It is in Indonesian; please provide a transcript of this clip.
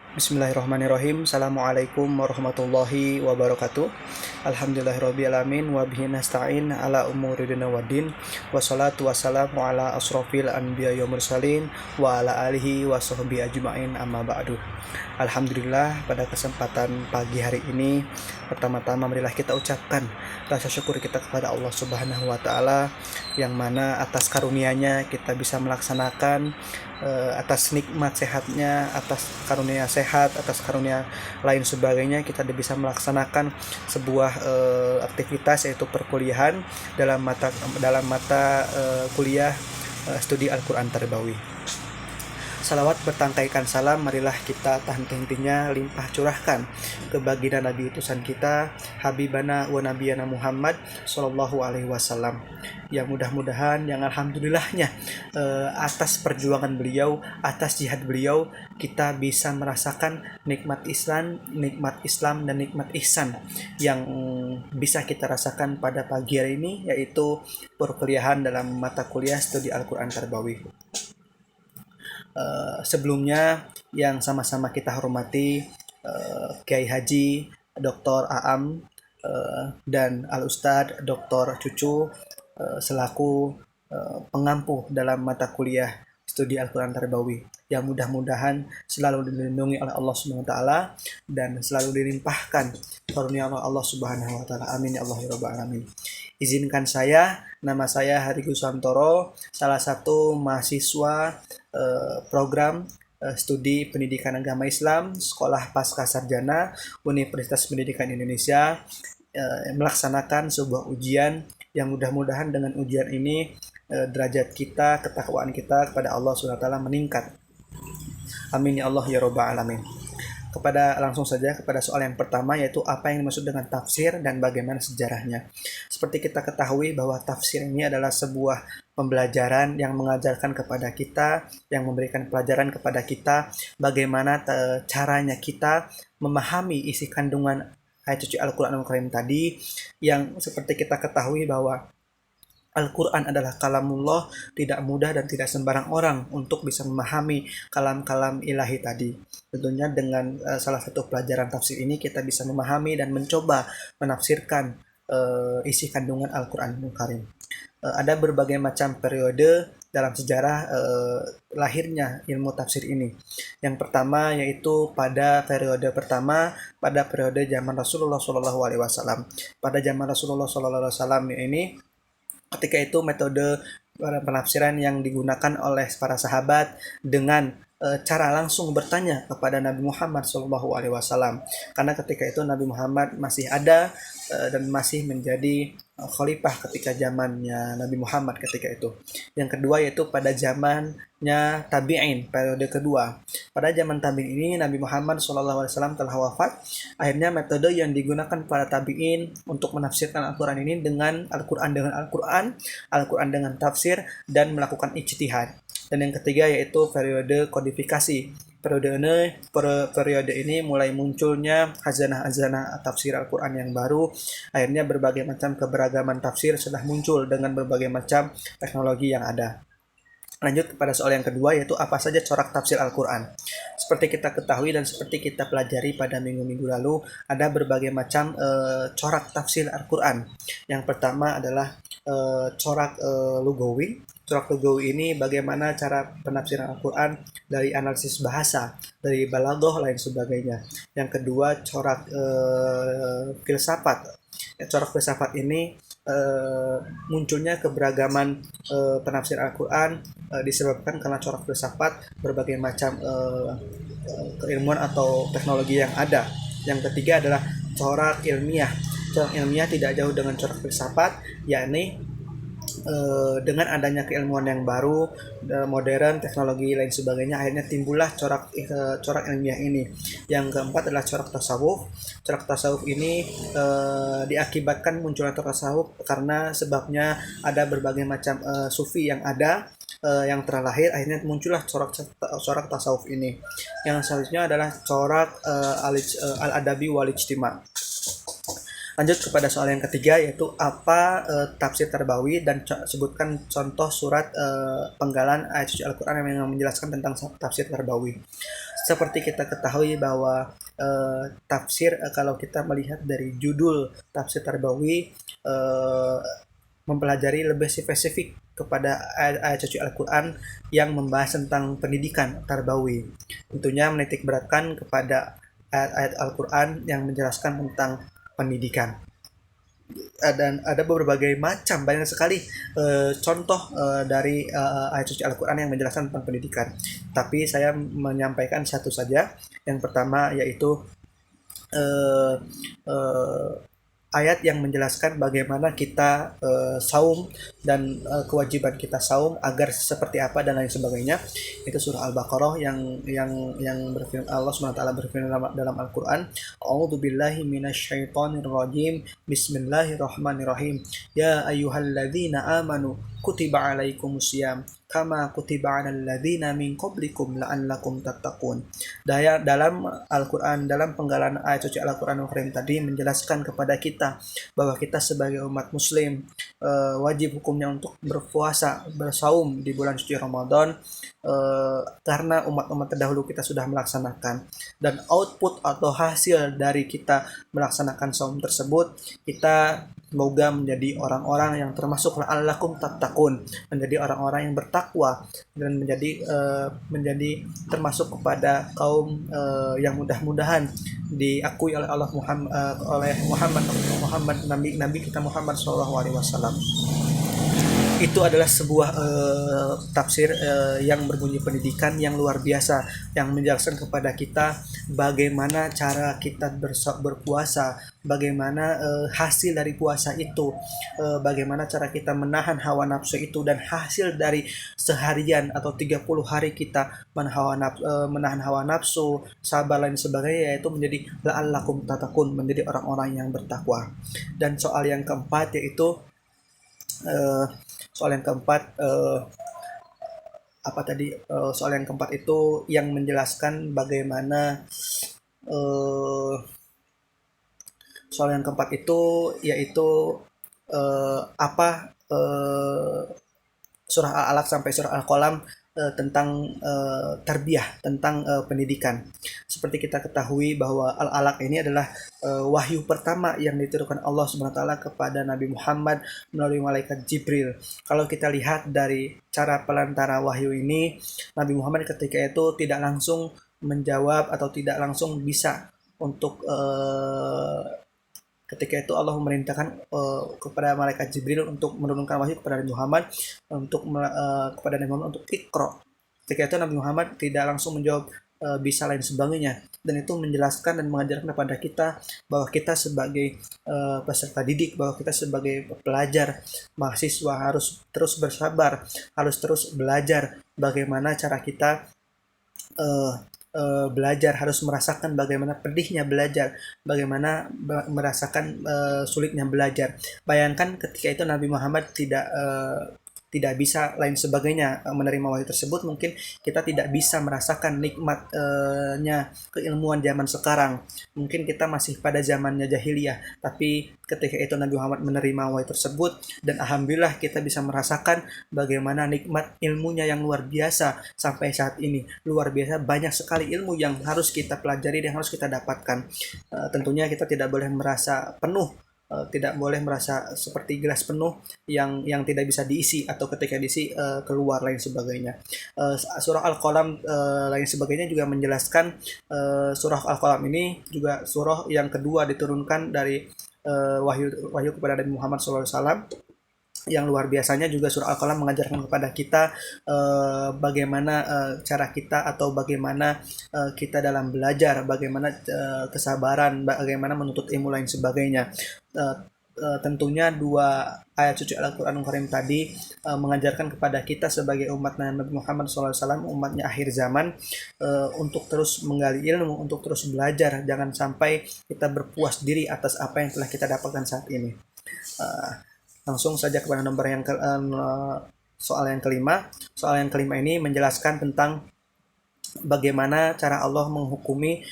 Bismillahirrahmanirrahim. Assalamualaikum warahmatullahi wabarakatuh. Alhamdulillahirrabbilalamin. Wabihi nasta'in ala umuri dina waddin. Wassalatu wassalamu ala asrofil anbiya wa mursalin. Wa ala alihi wa sahbihi ajma'in amma ba'du. Alhamdulillah, pada kesempatan pagi hari ini, pertama-tama marilah kita ucapkan rasa syukur kita kepada Allah Subhanahu wa taala, yang mana atas karunia-Nya kita bisa melaksanakan, atas nikmat sehatnya, atas karunia sehat, atas karunia lain sebagainya, kita bisa melaksanakan sebuah aktivitas, yaitu perkuliahan dalam mata kuliah studi Al-Quran Tarbawi. Salawat bertangkaikan salam marilah kita tak henti-hentinya limpah curahkan ke baginda Nabi utusan kita, Habibana wa Nabiyana Muhammad Sallallahu Alaihi Wasallam, yang mudah-mudahan, yang alhamdulillahnya atas perjuangan beliau, atas jihad beliau, kita bisa merasakan nikmat Islam dan nikmat ihsan yang bisa kita rasakan pada pagi hari ini, yaitu perkuliahan dalam mata kuliah studi Al-Quran Tarbawi. Sebelumnya yang sama-sama kita hormati Kiai Haji Dr. Aam dan Al-Ustadz Dr. Cucu selaku pengampu dalam mata kuliah studi Al-Quran Tarbawi, yang mudah-mudahan selalu dilindungi oleh Allah Subhanahu wa taala dan selalu dilimpahkan karunia Allah Subhanahu wa taala. Amin ya Allah ya rabbal alamin. Izinkan nama saya Hari Gusantoro, salah satu mahasiswa program studi pendidikan agama Islam Sekolah Pasca Sarjana Universitas Pendidikan Indonesia, melaksanakan sebuah ujian yang mudah-mudahan dengan ujian ini derajat kita, ketakwaan kita kepada Allah SWT meningkat. Amin ya Allah ya rabbal alamin. Langsung saja kepada soal yang pertama, yaitu apa yang dimaksud dengan tafsir dan bagaimana sejarahnya. Seperti kita ketahui bahwa tafsir ini adalah sebuah pembelajaran yang mengajarkan kepada kita, yang memberikan pelajaran kepada kita bagaimana caranya kita memahami isi kandungan ayat suci Al-Quran Al-Karim tadi, yang seperti kita ketahui bahwa Al-Quran adalah kalamullah, tidak mudah dan tidak sembarang orang untuk bisa memahami kalam-kalam ilahi tadi. Tentunya dengan salah satu pelajaran tafsir ini kita bisa memahami dan mencoba menafsirkan isi kandungan Al-Quran Al-Karim. Ada berbagai macam periode dalam sejarah lahirnya ilmu tafsir ini. Yang pertama yaitu pada periode zaman Rasulullah SAW. Pada zaman Rasulullah SAW ini, ketika itu metode penafsiran yang digunakan oleh para sahabat dengan cara langsung bertanya kepada Nabi Muhammad SAW, karena ketika itu Nabi Muhammad masih ada dan masih menjadi khalifah ketika zamannya Nabi Muhammad ketika itu. Yang kedua yaitu pada zamannya tabi'in, periode kedua. Pada zaman tabi'in ini Nabi Muhammad SAW telah wafat. Akhirnya metode yang digunakan para tabi'in untuk menafsirkan Al-Quran ini dengan Al-Quran dengan tafsir dan melakukan ijtihad. Dan yang ketiga yaitu periode kodifikasi. Periode ini mulai munculnya khazanah-khazanah tafsir Al-Quran yang baru. Akhirnya berbagai macam keberagaman tafsir sudah muncul dengan berbagai macam teknologi yang ada. Lanjut kepada soal yang kedua, yaitu apa saja corak tafsir Al-Quran. Seperti kita ketahui dan seperti kita pelajari pada minggu-minggu lalu, ada berbagai macam corak tafsir Al-Quran. Yang pertama adalah corak lugawi. Corak lugawi ini bagaimana cara penafsiran Al-Quran dari analisis bahasa, dari balaghah lain sebagainya. Yang kedua corak filsafat. Corak filsafat ini munculnya keberagaman penafsir Al-Quran disebabkan karena corak filsafat berbagai macam keilmuan atau teknologi yang ada. Yang ketiga adalah corak ilmiah. Corak ilmiah tidak jauh dengan corak filsafat, yakni dengan adanya keilmuan yang baru, modern, teknologi lain sebagainya, akhirnya timbullah corak ilmiah ini. Yang keempat adalah corak tasawuf. Corak tasawuf ini diakibatkan munculnya corak tasawuf karena sebabnya ada berbagai macam sufi yang ada yang terlahir, akhirnya muncullah corak tasawuf ini. Yang selanjutnya adalah corak al-adabi wal ijtima'. Lanjut kepada soal yang ketiga, yaitu apa tafsir Tarbawi, dan sebutkan contoh surat penggalan ayat suci Al-Quran yang menjelaskan tentang tafsir Tarbawi. Seperti kita ketahui bahwa tafsir, kalau kita melihat dari judul tafsir Tarbawi, mempelajari lebih spesifik kepada ayat-ayat suci Al-Quran yang membahas tentang pendidikan Tarbawi. Tentunya menitik beratkan kepada ayat-ayat Al-Quran yang menjelaskan tentang pendidikan. Dan ada berbagai macam, banyak sekali contoh dari ayat suci Al-Quran yang menjelaskan tentang pendidikan. Tapi saya menyampaikan satu saja. Yang pertama yaitu uh, uh, ayat yang menjelaskan bagaimana kita saum dan kewajiban kita saum agar seperti apa dan lain sebagainya. Itu surah Al-Baqarah yang berfirman, Allah SWT berfirman dalam Al-Qur'an, A'udzubillahi minasyaitonir rajim. Bismillahirrahmanirrahim. Ya ayyuhalladzina amanu kutiba alaikumusiyam kama kutiba 'alal ladzina min qablikum la'allakum tattaqun. Dalam Al-Qur'an, dalam penggalan ayat suci Al-Qur'anul Karim tadi menjelaskan kepada kita bahwa kita sebagai umat muslim wajib hukumnya untuk berpuasa, bersaum di bulan suci Ramadan, karena umat-umat terdahulu kita sudah melaksanakan, dan output atau hasil dari kita melaksanakan saum tersebut, kita semoga menjadi orang-orang yang termasuk la'allakum tattaqun, menjadi orang-orang yang bertakwa dan menjadi termasuk kepada kaum yang mudah-mudahan diakui oleh Allah Muhammad Nabi kita Muhammad SAW. Itu adalah sebuah tafsir yang berbunyi pendidikan yang luar biasa, yang menjelaskan kepada kita bagaimana cara kita berpuasa, bagaimana hasil dari puasa itu, bagaimana cara kita menahan hawa nafsu itu, dan hasil dari seharian atau 30 hari kita menahan hawa nafsu, sabar lain sebagainya, yaitu menjadi la'allakum tattaqun, menjadi orang-orang yang bertakwa. Dan soal yang keempat yaitu soal yang keempat itu yang menjelaskan bagaimana soal yang keempat itu yaitu surah Al-Alaq sampai surah Al-Qalam tentang tarbiyah, tentang pendidikan. Seperti kita ketahui bahwa Al-Alaq ini adalah wahyu pertama yang diturunkan Allah SWT kepada Nabi Muhammad melalui malaikat Jibril. Kalau kita lihat dari cara pelantara wahyu ini, Nabi Muhammad ketika itu tidak langsung menjawab atau tidak langsung bisa untuk ketika itu Allah memerintahkan kepada malaikat Jibril untuk menurunkan wahyu kepada Nabi Muhammad kepada Nabi Muhammad untuk Iqra. Ketika itu Nabi Muhammad tidak langsung menjawab bisa lain sebagainya, dan itu menjelaskan dan mengajarkan kepada kita bahwa kita sebagai peserta didik, bahwa kita sebagai pelajar, mahasiswa harus terus bersabar, harus terus belajar bagaimana cara kita belajar, harus merasakan bagaimana pedihnya belajar, bagaimana merasakan sulitnya belajar. Bayangkan ketika itu Nabi Muhammad tidak bisa lain sebagainya menerima wahyu tersebut, mungkin kita tidak bisa merasakan nikmatnya keilmuan zaman sekarang. Mungkin kita masih pada zamannya jahiliyah, tapi ketika itu Nabi Muhammad menerima wahyu tersebut, dan alhamdulillah kita bisa merasakan bagaimana nikmat ilmunya yang luar biasa sampai saat ini. Luar biasa, banyak sekali ilmu yang harus kita pelajari dan harus kita dapatkan. Tentunya kita tidak boleh merasa penuh, tidak boleh merasa seperti gelas penuh yang tidak bisa diisi, atau ketika diisi keluar lain sebagainya. Surah Al-Qalam lain sebagainya juga menjelaskan, surah Al-Qalam ini juga surah yang kedua diturunkan dari wahyu kepada Nabi Muhammad SAW. Yang luar biasanya juga surah Al-Qalam mengajarkan kepada kita bagaimana cara kita, atau bagaimana kita dalam belajar, bagaimana kesabaran, bagaimana menuntut ilmu lain sebagainya. Tentunya dua ayat suci Al-Quranul Karim tadi mengajarkan kepada kita sebagai umat Nabi Muhammad SAW, umatnya akhir zaman, untuk terus menggali ilmu, untuk terus belajar. Jangan sampai kita berpuas diri atas apa yang telah kita dapatkan saat ini. Langsung saja kepada nomor soal yang kelima. Soal yang kelima ini menjelaskan tentang bagaimana cara Allah menghukumi